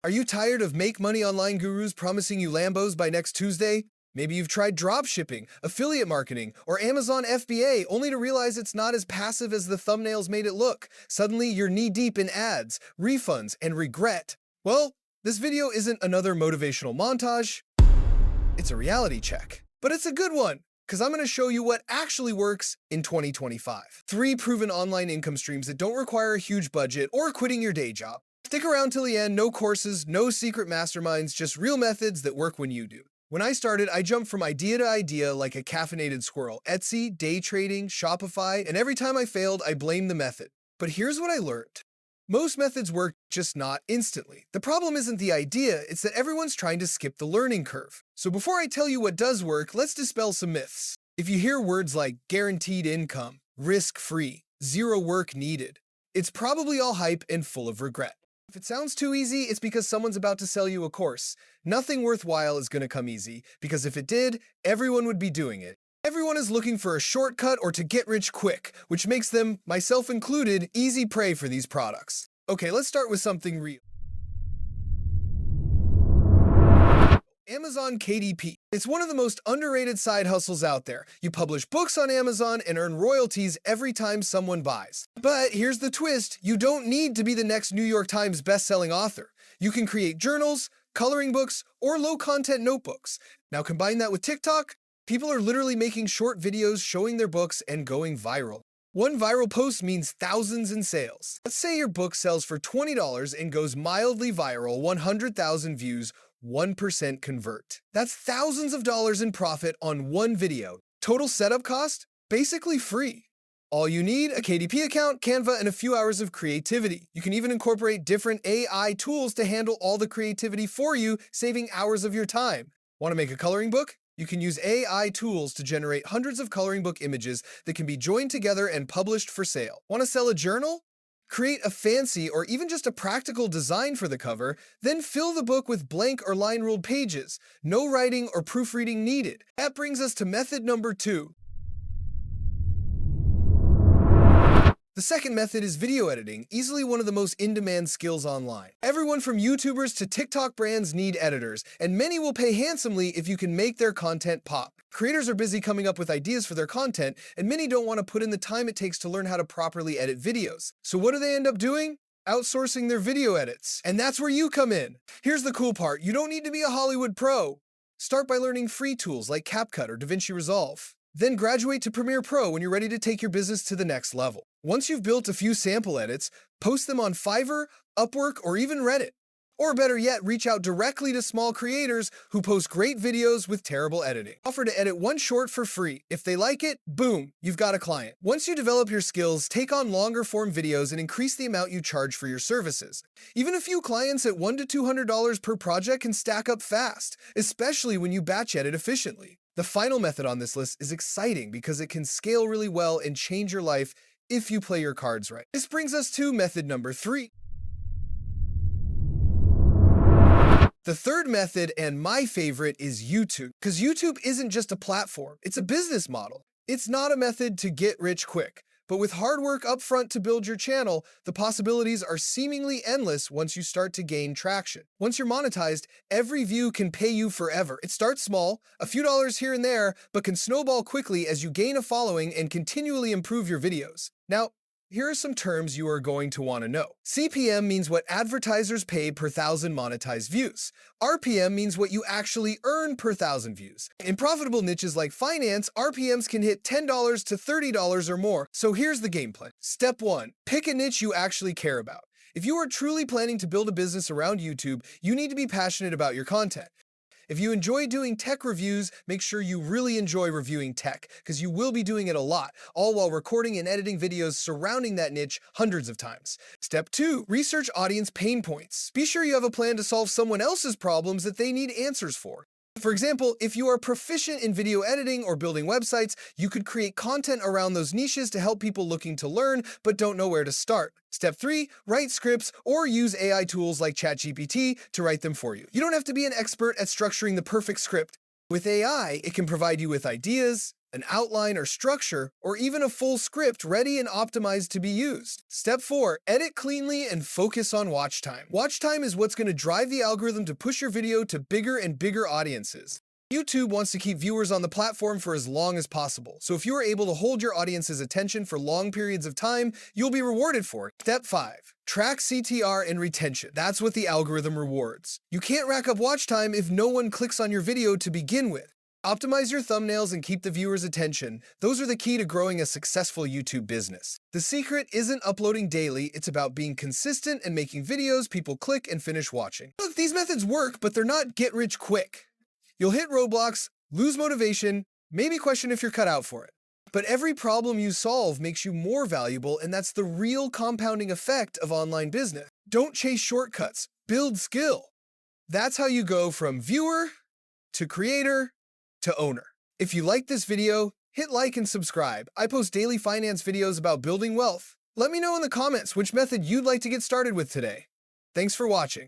Are you tired of make money online gurus promising you Lambos by next Tuesday? Maybe you've tried drop shipping, affiliate marketing, or Amazon FBA only to realize it's not as passive as the thumbnails made it look. Suddenly, you're knee-deep in ads, refunds, and regret. Well, this video isn't another motivational montage, it's a reality check. But it's a good one, because I'm going to show you what actually works in 2025. 3 proven online income streams that don't require a huge budget or quitting your day job. Stick around till the end, no courses, no secret masterminds, just real methods that work when you do. When I started, I jumped from idea to idea like a caffeinated squirrel. Etsy, day trading, Shopify, and every time I failed, I blamed the method. But here's what I learned. Most methods work, just not instantly. The problem isn't the idea, it's that everyone's trying to skip the learning curve. So before I tell you what does work, let's dispel some myths. If you hear words like guaranteed income, risk-free, zero work needed, it's probably all hype and full of regret. If it sounds too easy, it's because someone's about to sell you a course. Nothing worthwhile is going to come easy, because if it did, everyone would be doing it. Everyone is looking for a shortcut or to get rich quick, which makes them, myself included, easy prey for these products. Okay, let's start with something real. Amazon KDP. It's one of the most underrated side hustles out there. You publish books on Amazon and earn royalties every time someone buys. But here's the twist, you don't need to be the next New York Times best-selling author. You can create journals, coloring books, or low-content notebooks. Now combine that with TikTok, people are literally making short videos showing their books and going viral. One viral post means thousands in sales. Let's say your book sells for $20 and goes mildly viral, 100,000 views, 1% convert. That's thousands of dollars in profit on one video. Total setup cost? Basically free. All you need, a KDP account, Canva, and a few hours of creativity. You can even incorporate different AI tools to handle all the creativity for you, saving hours of your time. Want to make a coloring book? You can use AI tools to generate hundreds of coloring book images that can be joined together and published for sale. Want to sell a journal? Create a fancy or even just a practical design for the cover, then fill the book with blank or line-ruled pages. No writing or proofreading needed. That brings us to method number 2. The second method is video editing, easily one of the most in-demand skills online. Everyone from YouTubers to TikTok brands need editors, and many will pay handsomely if you can make their content pop. Creators are busy coming up with ideas for their content, and many don't want to put in the time it takes to learn how to properly edit videos. So what do they end up doing? Outsourcing their video edits. And that's where you come in. Here's the cool part, you don't need to be a Hollywood pro. Start by learning free tools like CapCut or DaVinci Resolve. Then graduate to Premiere Pro when you're ready to take your business to the next level. Once you've built a few sample edits, post them on Fiverr, Upwork, or even Reddit. Or better yet, reach out directly to small creators who post great videos with terrible editing. Offer to edit one short for free. If they like it, boom, you've got a client. Once you develop your skills, take on longer form videos and increase the amount you charge for your services. Even a few clients at $100 to $200 per project can stack up fast, especially when you batch edit efficiently. The final method on this list is exciting because it can scale really well and change your life if you play your cards right. This brings us to method number 3. The third method, and my favorite, is YouTube. Because YouTube isn't just a platform, it's a business model. It's not a method to get rich quick. But with hard work upfront to build your channel, the possibilities are seemingly endless once you start to gain traction. Once you're monetized, every view can pay you forever. It starts small, a few dollars here and there, but can snowball quickly as you gain a following and continually improve your videos. Now, here are some terms you are going to want to know. CPM means what advertisers pay per 1,000 monetized views. RPM means what you actually earn per 1,000 views. In profitable niches like finance, RPMs can hit $10 to $30 or more. So here's the game plan. Step 1. Pick a niche you actually care about. If you are truly planning to build a business around YouTube, you need to be passionate about your content. If you enjoy doing tech reviews, make sure you really enjoy reviewing tech, because you will be doing it a lot, all while recording and editing videos surrounding that niche hundreds of times. Step 2, research audience pain points. Be sure you have a plan to solve someone else's problems that they need answers for. For example, if you are proficient in video editing or building websites, you could create content around those niches to help people looking to learn but don't know where to start. Step 3, write scripts or use AI tools like ChatGPT to write them for you. You don't have to be an expert at structuring the perfect script. With AI, it can provide you with ideas, an outline or structure, or even a full script ready and optimized to be used. Step 4, edit cleanly and focus on watch time. Watch time is what's going to drive the algorithm to push your video to bigger and bigger audiences. YouTube wants to keep viewers on the platform for as long as possible, so if you are able to hold your audience's attention for long periods of time, you'll be rewarded for it. Step 5. Track CTR and retention. That's what the algorithm rewards. You can't rack up watch time if no one clicks on your video to begin with. Optimize your thumbnails and keep the viewer's attention. Those are the key to growing a successful YouTube business. The secret isn't uploading daily, it's about being consistent and making videos people click and finish watching. Look, these methods work, but they're not get rich quick. You'll hit roadblocks, lose motivation, maybe question if you're cut out for it. But every problem you solve makes you more valuable, and that's the real compounding effect of online business. Don't chase shortcuts, build skill. That's how you go from viewer to creator to owner. If you like this video, hit like and subscribe. I post daily finance videos about building wealth. Let me know in the comments which method you'd like to get started with today. Thanks for watching.